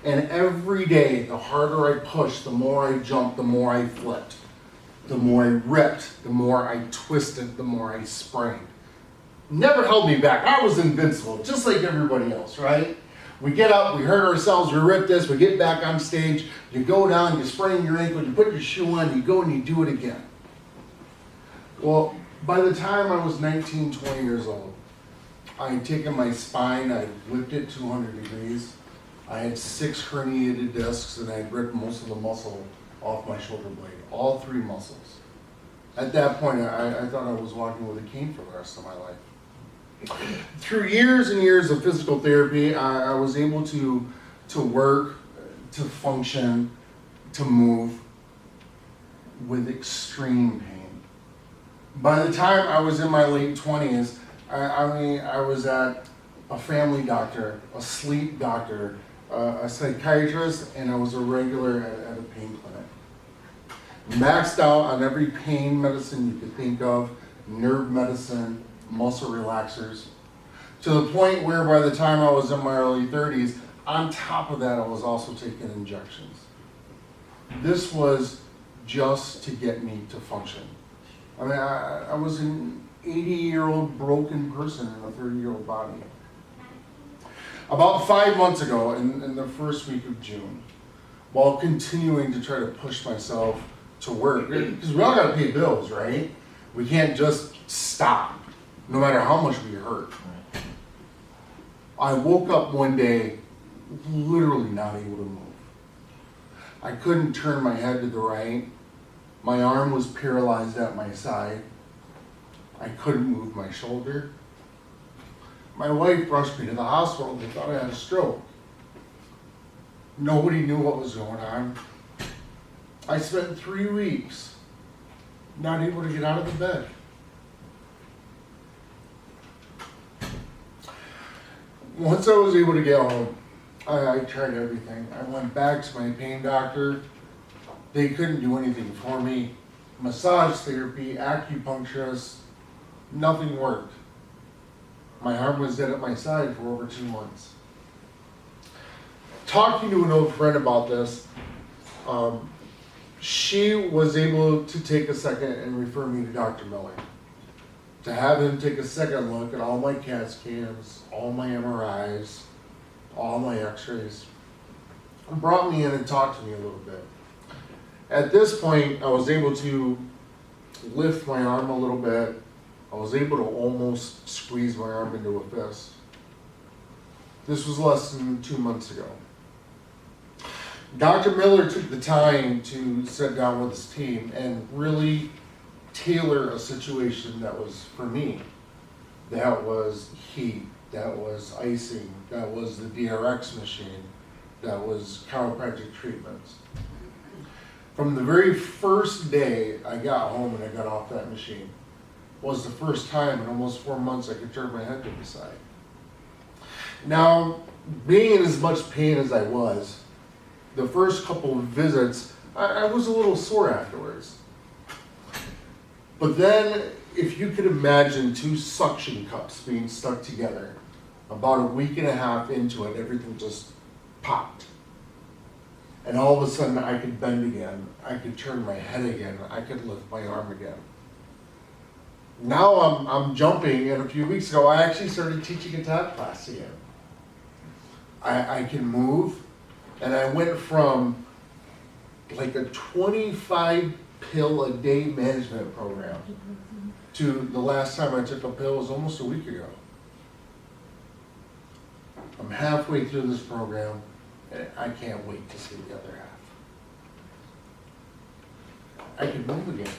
And every day, the harder I pushed, the more I jumped, the more I flipped. The more I ripped, the more I twisted, the more I sprained. Never held me back. I was invincible, just like everybody else, right? We get up, we hurt ourselves, we rip this, we get back on stage, you go down, you sprain your ankle, you put your shoe on, you go and you do it again. Well, by the time I was 19, 20 years old, I had taken my spine, I had whipped it 200 degrees, I had 6 herniated discs, and I had ripped most of the muscle off my shoulder blade, all 3 muscles. At that point, I thought I was walking with a cane for the rest of my life. Through years and years of physical therapy, I was able to work, to function, to move with extreme pain. By the time I was in my late 20s, I was at a family doctor, a sleep doctor, a psychiatrist, and I was a regular at a pain clinic. Maxed out on every pain medicine you could think of, nerve medicine, muscle relaxers, to the point where by the time I was in my early 30s, on top of that, I was also taking injections. This was just to get me to function. I mean, I was an 80-year-old broken person in a 30-year-old body. About 5 months ago, in the first week of June, while continuing to try to push myself to work, because we all gotta pay bills, right? We can't just stop, no matter how much we hurt. I woke up one day literally not able to move. I couldn't turn my head to the right. My arm was paralyzed at my side. I couldn't move my shoulder. My wife rushed me to the hospital. They thought I had a stroke. Nobody knew what was going on. I spent 3 weeks not able to get out of the bed. Once I was able to get home, I tried everything. I went back to my pain doctor. They couldn't do anything for me. Massage therapy, acupuncturist, nothing worked. My arm was dead at my side for over 2 months. Talking to an old friend about this, she was able to take a second and refer me to Dr. Miller, to have him take a second look at all my CAT scans, all my MRIs, all my x-rays, and brought me in and talked to me a little bit. At this point, I was able to lift my arm a little bit. I was able to almost squeeze my arm into a fist. This was less than 2 months ago. Dr. Miller took the time to sit down with his team and really tailor a situation that was for me. That was heat, that was icing, that was the DRX machine, that was chiropractic treatments. From the very first day I got home and I got off that machine was the first time in almost 4 months I could turn my head to the side. Now, being in as much pain as I was, the first couple of visits, I was a little sore afterwards. But then, if you could imagine 2 suction cups being stuck together, about a week and a half into it, everything just popped. And all of a sudden I could bend again, I could turn my head again, I could lift my arm again. Now I'm jumping, and a few weeks ago I actually started teaching a tap class again. I can move, and I went from like a 25 pill a day management program to the last time I took a pill was almost a week ago. I'm halfway through this program, and I can't wait to see the other half. I can move again.